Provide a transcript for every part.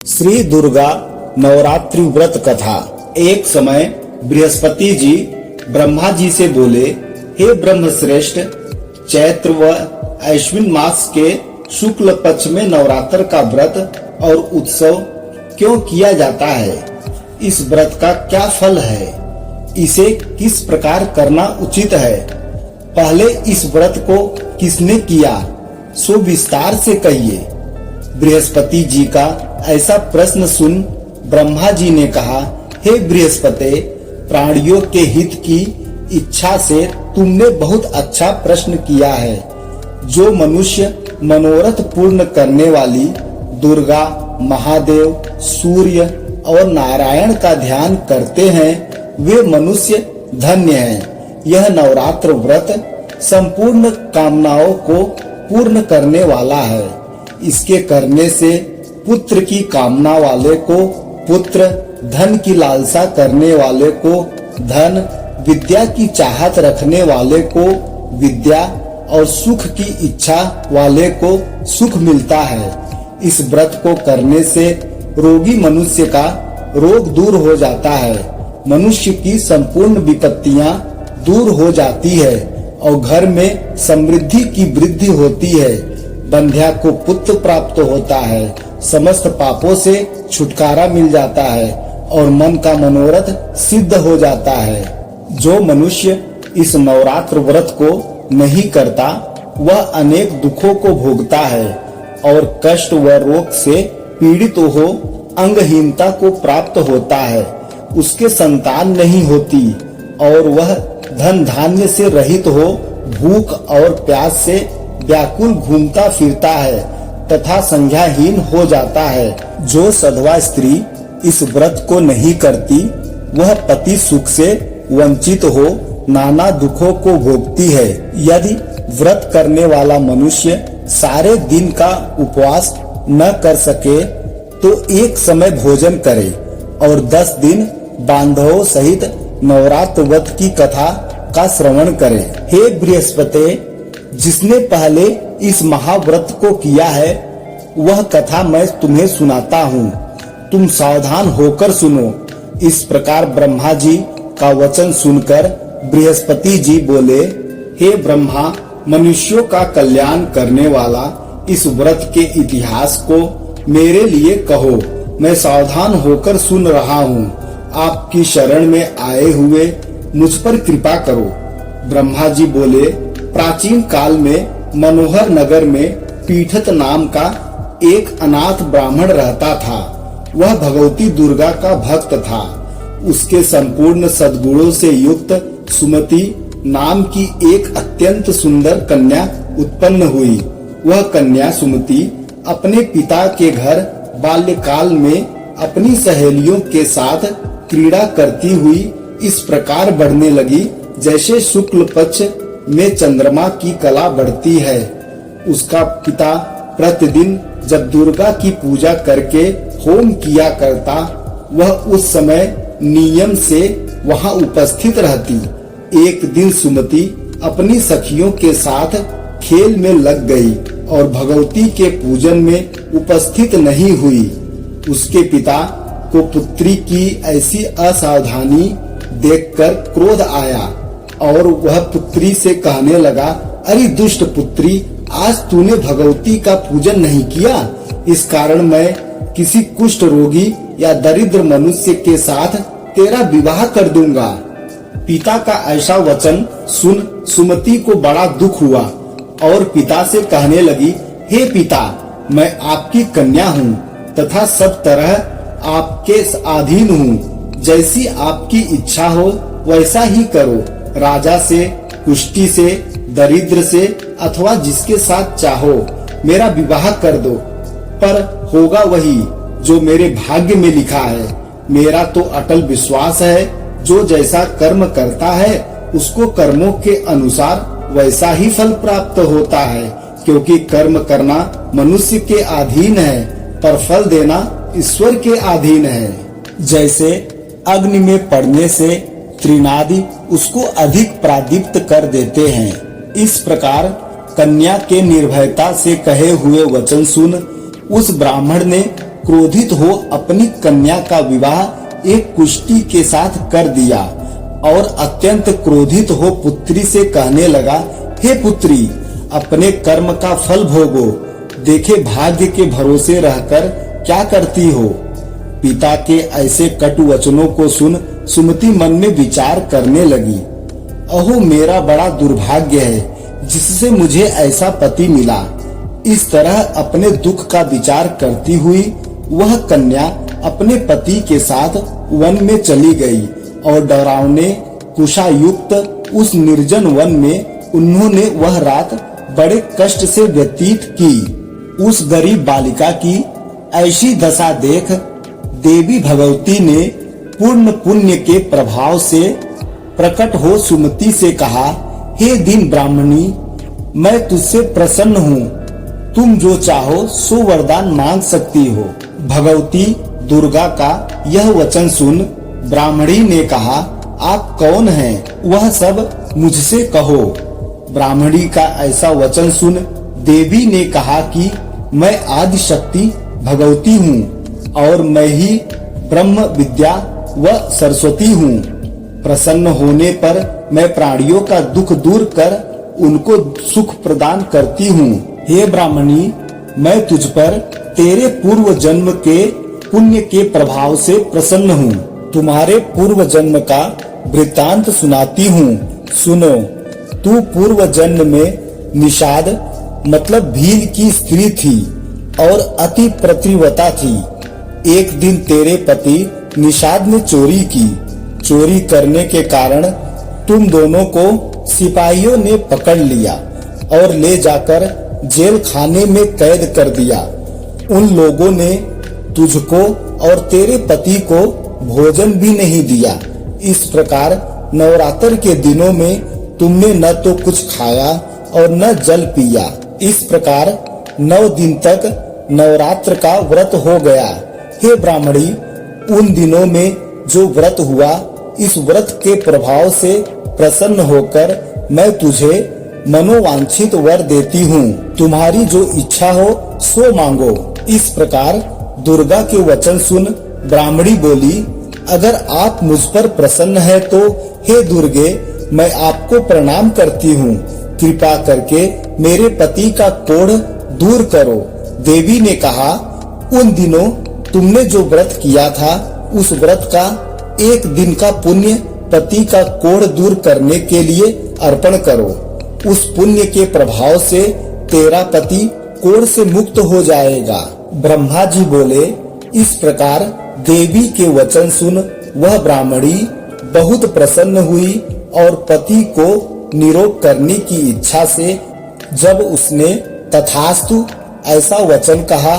श्री दुर्गा नवरात्रि व्रत कथा। एक समय बृहस्पति जी ब्रह्मा जी से बोले, हे ब्रह्म श्रेष्ठ, चैत्र व अश्विन मास के शुक्ल पक्ष में नवरात्र का व्रत और उत्सव क्यों किया जाता है? इस व्रत का क्या फल है? इसे किस प्रकार करना उचित है? पहले इस व्रत को किसने किया, सो विस्तार से कहिए। बृहस्पति जी का ऐसा प्रश्न सुन ब्रह्मा जी ने कहा, हे बृहस्पति, प्राणियों के हित की इच्छा से तुमने बहुत अच्छा प्रश्न किया है। जो मनुष्य मनोरथ पूर्ण करने वाली दुर्गा, महादेव, सूर्य और नारायण का ध्यान करते हैं, वे मनुष्य धन्य हैं। यह नवरात्र व्रत संपूर्ण कामनाओं को पूर्ण करने वाला है। इसके करने से पुत्र की कामना वाले को पुत्र, धन की लालसा करने वाले को धन, विद्या की चाहत रखने वाले को विद्या और सुख की इच्छा वाले को सुख मिलता है। इस व्रत को करने से रोगी मनुष्य का रोग दूर हो जाता है, मनुष्य की संपूर्ण विपत्तियां दूर हो जाती है और घर में समृद्धि की वृद्धि होती है। बंध्या को पुत्र प्राप्त होता है, समस्त पापों से छुटकारा मिल जाता है और मन का मनोरथ सिद्ध हो जाता है। जो मनुष्य इस नवरात्र व्रत को नहीं करता, वह अनेक दुखों को भोगता है और कष्ट व रोग से पीड़ित हो अंगहीनता को प्राप्त होता है। उसके संतान नहीं होती और वह धन धान्य से रहित हो भूख और प्यास से व्याकुल घूमता फिरता है तथा संज्ञाहीन हो जाता है। जो सधवा स्त्री इस व्रत को नहीं करती, वह पति सुख से वंचित हो नाना दुखों को भोगती है। यदि व्रत करने वाला मनुष्य सारे दिन का उपवास न कर सके, तो एक समय भोजन करे और 10 दिन बांधवों सहित नवरात्र व्रत की कथा का श्रवण करे। हे बृहस्पति, जिसने पहले इस महाव्रत को किया है, वह कथा मैं तुम्हें सुनाता हूँ। तुम सावधान होकर सुनो। इस प्रकार ब्रह्मा जी का वचन सुनकर बृहस्पति जी बोले, हे ब्रह्मा, मनुष्यों का कल्याण करने वाला इस व्रत के इतिहास को मेरे लिए कहो। मैं सावधान होकर सुन रहा हूँ। आपकी शरण में आए हुए मुझ पर कृपा करो। ब्रह्मा जी बोले, प्राचीन काल में मनोहर नगर में पीठत नाम का एक अनाथ ब्राह्मण रहता था। वह भगवती दुर्गा का भक्त था। उसके संपूर्ण सद्गुणों से युक्त सुमति नाम की एक अत्यंत सुंदर कन्या उत्पन्न हुई। वह कन्या सुमति अपने पिता के घर बाल्यकाल में अपनी सहेलियों के साथ क्रीड़ा करती हुई इस प्रकार बढ़ने लगी, जैसे शुक्ल पक्ष में चंद्रमा की कला बढ़ती है। उसका पिता प्रतिदिन जब दुर्गा की पूजा करके होम किया करता, वह उस समय नियम से वहां उपस्थित रहती। एक दिन सुमति अपनी सखियों के साथ खेल में लग गई और भगवती के पूजन में उपस्थित नहीं हुई। उसके पिता को पुत्री की ऐसी असावधानी देखकर क्रोध आया और वह पुत्री से कहने लगा, अरे दुष्ट पुत्री, आज तूने भगवती का पूजन नहीं किया। इस कारण मैं किसी कुष्ठ रोगी या दरिद्र मनुष्य के साथ तेरा विवाह कर दूंगा। पिता का ऐसा वचन सुन सुमति को बड़ा दुख हुआ और पिता से कहने लगी, हे पिता, मैं आपकी कन्या हूँ तथा सब तरह आपके अधीन हूँ। जैसी आपकी इच्छा हो वैसा ही करो। राजा से, कुष्ठी से, दरिद्र से अथवा जिसके साथ चाहो मेरा विवाह कर दो, पर होगा वही जो मेरे भाग्य में लिखा है। मेरा तो अटल विश्वास है, जो जैसा कर्म करता है उसको कर्मों के अनुसार वैसा ही फल प्राप्त होता है। क्योंकि कर्म करना मनुष्य के अधीन है, पर फल देना ईश्वर के अधीन है। जैसे अग्नि में पड़ने से त्रिनादि उसको अधिक प्रादीप्त कर देते हैं, इस प्रकार कन्या के निर्भयता से कहे हुए वचन सुन उस ब्राह्मण ने क्रोधित हो अपनी कन्या का विवाह एक कुष्टी के साथ कर दिया और अत्यंत क्रोधित हो पुत्री से कहने लगा, हे पुत्री, अपने कर्म का फल भोगो, देखे भाग्य के भरोसे रहकर क्या करती हो। पिता के ऐसे कटु वचनों को सुन सुमति मन में विचार करने लगी, अहो मेरा बड़ा दुर्भाग्य है जिससे मुझे ऐसा पति मिला। इस तरह अपने दुख का विचार करती हुई वह कन्या अपने पति के साथ वन में चली गई और डरावने कुशायुक्त उस निर्जन वन में उन्होंने वह रात बड़े कष्ट से व्यतीत की। उस गरीब बालिका की ऐसी दशा देख देवी भगवती ने पूर्ण पुण्य के प्रभाव से प्रकट हो सुमति से कहा, हे दीन ब्राह्मणी, मैं तुझसे प्रसन्न हूँ, तुम जो चाहो सो वरदान मांग सकती हो। भगवती दुर्गा का यह वचन सुन ब्राह्मणी ने कहा, आप कौन हैं? वह सब मुझसे कहो। ब्राह्मणी का ऐसा वचन सुन देवी ने कहा कि मैं आदि शक्ति भगवती हूँ और मैं ही ब्रह्म विद्या व सरस्वती हूँ। प्रसन्न होने पर मैं प्राणियों का दुख दूर कर उनको सुख प्रदान करती हूँ। हे ब्राह्मणी, मैं तुझ पर तेरे पूर्व जन्म के पुण्य के प्रभाव से प्रसन्न हूँ। तुम्हारे पूर्व जन्म का वृत्तांत सुनाती हूँ, सुनो। तू पूर्व जन्म में निषाद मतलब भील की स्त्री थी और अति प्रतिव्रता थी। एक दिन तेरे पति निषाद ने चोरी की। चोरी करने के कारण तुम दोनों को सिपाहियों ने पकड़ लिया और ले जाकर जेल खाने में कैद कर दिया। उन लोगों ने तुझको और तेरे पति को भोजन भी नहीं दिया। इस प्रकार नवरात्र के दिनों में तुमने न तो कुछ खाया और न जल पिया। इस प्रकार 9 दिन तक नवरात्र का व्रत हो गया। हे ब्राह्मणी, उन दिनों में जो व्रत हुआ, इस व्रत के प्रभाव से प्रसन्न होकर मैं तुझे मनोवांछित वर देती हूँ। तुम्हारी जो इच्छा हो सो मांगो। इस प्रकार दुर्गा के वचन सुन ब्राह्मणी बोली, अगर आप मुझ पर प्रसन्न है तो हे दुर्गे, मैं आपको प्रणाम करती हूँ। कृपा करके मेरे पति का कोढ़ दूर करो। देवी ने कहा, उन दिनों तुमने जो व्रत किया था, उस व्रत का 1 दिन का पुण्य पति का कोढ़ दूर करने के लिए अर्पण करो। उस पुण्य के प्रभाव से तेरा पति कोढ़ से मुक्त हो जाएगा। ब्रह्मा जी बोले, इस प्रकार देवी के वचन सुन वह ब्राह्मणी बहुत प्रसन्न हुई और पति को निरोग करने की इच्छा से जब उसने तथास्तु ऐसा वचन कहा,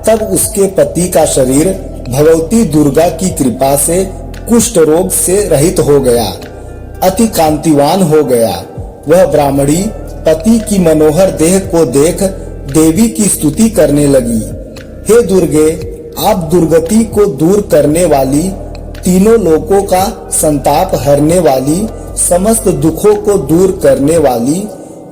तब उसके पति का शरीर भगवती दुर्गा की कृपा से कुष्ठ रोग से रहित हो गया, अति कांतिवान हो गया। वह ब्राह्मणी पति की मनोहर देह को देख देवी की स्तुति करने लगी। हे दुर्गे, आप दुर्गति को दूर करने वाली, तीनों लोकों का संताप हरने वाली, समस्त दुखों को दूर करने वाली,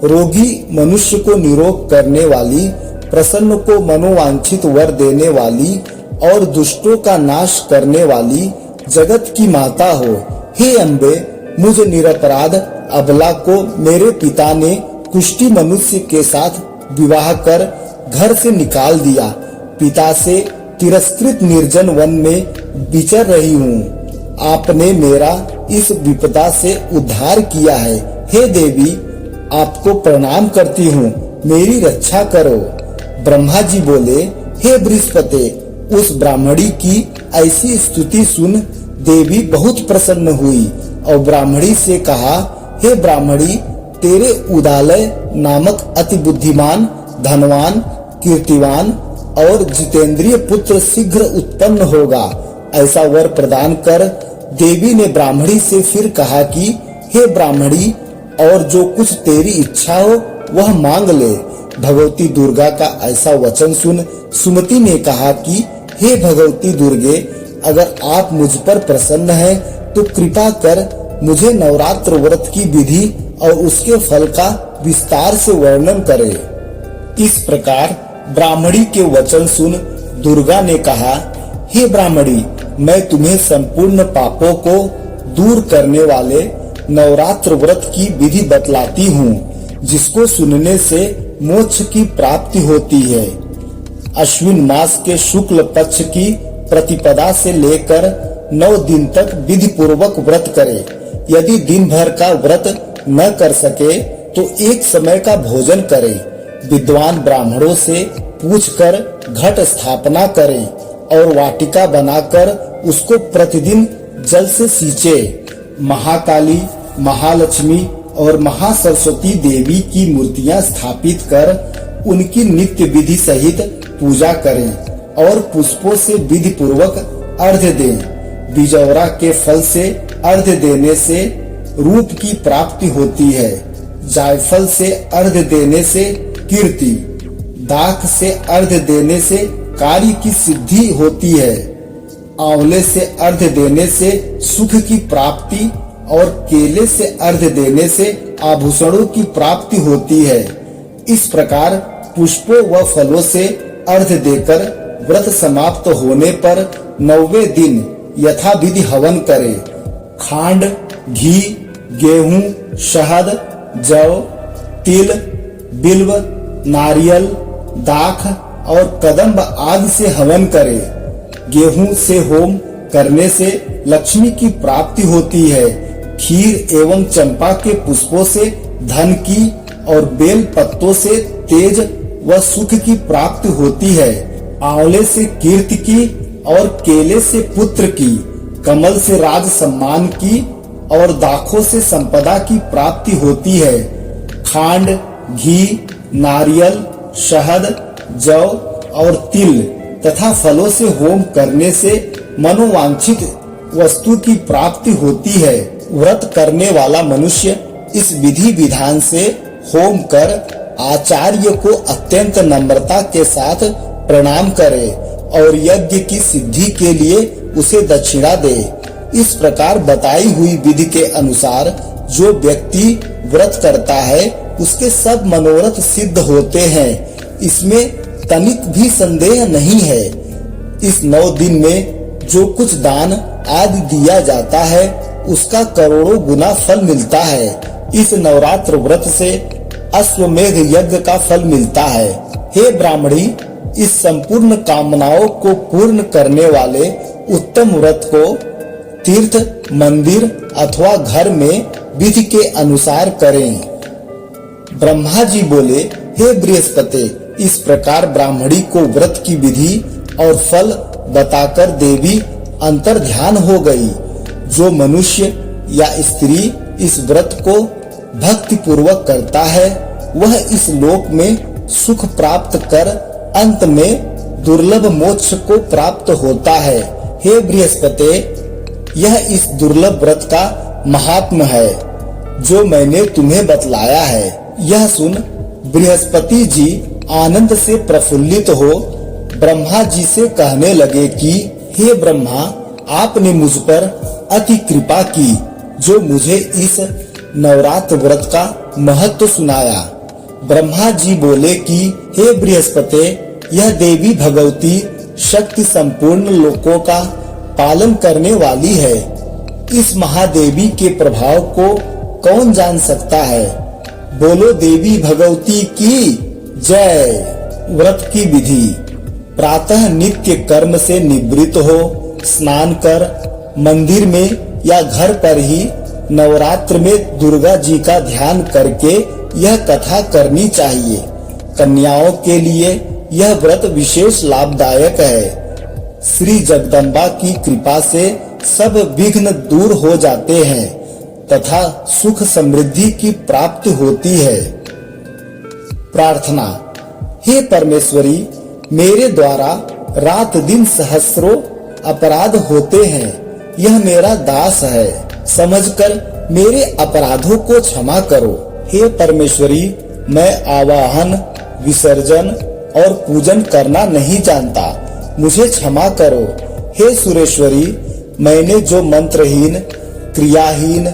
रोगी मनुष्य को निरोग करने वाली, प्रसन्न को मनोवांछित वर देने वाली और दुष्टों का नाश करने वाली जगत की माता हो। हे अम्बे, मुझ निरपराध अबला को मेरे पिता ने कुष्ठी मनुष्य के साथ विवाह कर घर से निकाल दिया। पिता से तिरस्कृत निर्जन वन में विचर रही हूँ। आपने मेरा इस विपदा से उद्धार किया है। हे देवी, आपको प्रणाम करती हूँ, मेरी रक्षा करो। ब्रह्मा जी बोले, हे बृहस्पति, उस ब्राह्मणी की ऐसी स्तुति सुन देवी बहुत प्रसन्न हुई और ब्राह्मणी से कहा, हे ब्राह्मणी, तेरे उदालय नामक अति बुद्धिमान, धनवान, कीर्तिवान और जितेंद्रिय पुत्र शीघ्र उत्पन्न होगा। ऐसा वर प्रदान कर देवी ने ब्राह्मणी से फिर कहा कि हे ब्राह्मणी, और जो कुछ तेरी इच्छा हो वह मांग ले। भगवती दुर्गा का ऐसा वचन सुन सुमति ने कहा कि हे भगवती दुर्गे, अगर आप मुझ पर प्रसन्न हैं तो कृपा कर मुझे नवरात्र व्रत की विधि और उसके फल का विस्तार से वर्णन करें। इस प्रकार ब्राह्मणी के वचन सुन दुर्गा ने कहा, हे ब्राह्मणी, मैं तुम्हें संपूर्ण पापों को दूर करने वाले नवरात्र व्रत की विधि बतलाती हूँ, जिसको सुनने से मोक्ष की प्राप्ति होती है। अश्विन मास के शुक्ल पक्ष की प्रतिपदा से लेकर 9 दिन तक विधि पूर्वक व्रत करे। यदि दिन भर का व्रत न कर सके तो एक समय का भोजन करे। विद्वान ब्राह्मणों से पूछकर घट स्थापना करे और वाटिका बनाकर उसको प्रतिदिन जल से सींचे। महाकाली, महालक्ष्मी और महासरस्वती देवी की मूर्तियां स्थापित कर उनकी नित्य विधि सहित पूजा करें और पुष्पों से विधि पूर्वक अर्घ्य दें। बिजौरा के फल से अर्घ्य देने से रूप की प्राप्ति होती है। जायफल से अर्घ्य देने से कीर्ति, दाख से अर्घ्य देने से कार्य की सिद्धि होती है। आंवले से अर्घ्य देने से सुख की प्राप्ति और केले से अर्घ्य देने से आभूषणों की प्राप्ति होती है। इस प्रकार पुष्पों व फलों से अर्घ्य देकर व्रत समाप्त होने पर 9वें दिन यथाविधि हवन करे। खांड, घी, गेहूं, शहद, जौ, तिल, बिल्व, नारियल, दाख और कदम्ब आदि से हवन करे। गेहूं से होम करने से लक्ष्मी की प्राप्ति होती है। खीर एवं चंपा के पुष्पों से धन की और बेल पत्तों से तेज व सुख की प्राप्ति होती है। आंवले से कीर्ति की और केले से पुत्र की, कमल से राज सम्मान की और दाखों से संपदा की प्राप्ति होती है। खांड, घी, नारियल, शहद, जौ और तिल तथा फलों से होम करने से मनोवांछित वस्तु की प्राप्ति होती है। व्रत करने वाला मनुष्य इस विधि विधान से होम कर आचार्य को अत्यंत नम्रता के साथ प्रणाम करे और यज्ञ की सिद्धि के लिए उसे दक्षिणा दे। इस प्रकार बताई हुई विधि के अनुसार जो व्यक्ति व्रत करता है उसके सब मनोरथ सिद्ध होते हैं। इसमें तनिक भी संदेह नहीं है। इस 9 दिन में जो कुछ दान आदि दिया जाता है उसका करोड़ों गुना फल मिलता है। इस नवरात्र व्रत से अश्वमेघ यज्ञ का फल मिलता है। हे ब्राह्मणी, इस संपूर्ण कामनाओं को पूर्ण करने वाले उत्तम व्रत को तीर्थ, मंदिर अथवा घर में विधि के अनुसार करें। ब्रह्मा जी बोले, हे बृहस्पति, इस प्रकार ब्राह्मणी को व्रत की विधि और फल बताकर देवी अंतर ध्यान हो गई। जो मनुष्य या स्त्री इस व्रत को भक्ति पूर्वक करता है वह इस लोक में सुख प्राप्त कर अंत में दुर्लभ मोक्ष को प्राप्त होता है। हे बृहस्पति, यह इस दुर्लभ व्रत का महात्म है जो मैंने तुम्हें बतलाया है। यह सुन बृहस्पति जी आनंद से प्रफुल्लित हो ब्रह्मा जी से कहने लगे कि हे ब्रह्मा, आपने मुझ पर अति कृपा की जो मुझे इस नवरात्र व्रत का महत्व सुनाया। ब्रह्मा जी बोले कि हे बृहस्पति, यह देवी भगवती शक्ति संपूर्ण लोकों का पालन करने वाली है। इस महादेवी के प्रभाव को कौन जान सकता है? बोलो देवी भगवती की जय। व्रत की विधि: प्रातः नित्य कर्म से निवृत्त हो स्नान कर मंदिर में या घर पर ही नवरात्र में दुर्गा जी का ध्यान करके यह कथा करनी चाहिए। कन्याओं के लिए यह व्रत विशेष लाभदायक है। श्री जगदम्बा की कृपा से सब विघ्न दूर हो जाते हैं तथा सुख समृद्धि की प्राप्ति होती है। प्रार्थना: हे परमेश्वरी, मेरे द्वारा रात दिन सहस्रों अपराध होते हैं। यह मेरा दास है, समझकर मेरे अपराधों को क्षमा करो। हे परमेश्वरी, मैं आवाहन, विसर्जन और पूजन करना नहीं जानता, मुझे क्षमा करो। हे सुरेश्वरी, मैंने जो मंत्रहीन, क्रियाहीन,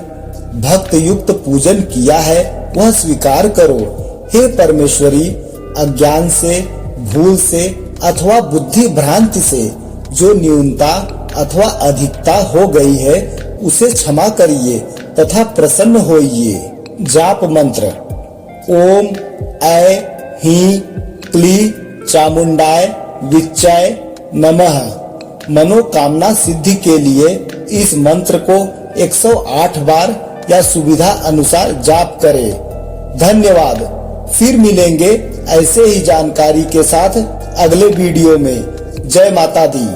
भक्त युक्त पूजन किया है वह स्वीकार करो। हे परमेश्वरी, अज्ञान से, भूल से, अथवा बुद्धि भ्रांति से जो न्यूनता अथवा अधिकता हो गई है उसे क्षमा करिए तथा प्रसन्न होइए। जाप मंत्र ओम ऐ ही क्ली चामुंडाय विच्चाय नमः। मनोकामना सिद्धि के लिए इस मंत्र को 108 बार या सुविधा अनुसार जाप करें। धन्यवाद। फिर मिलेंगे ऐसे ही जानकारी के साथ अगले वीडियो में। जय माता दी।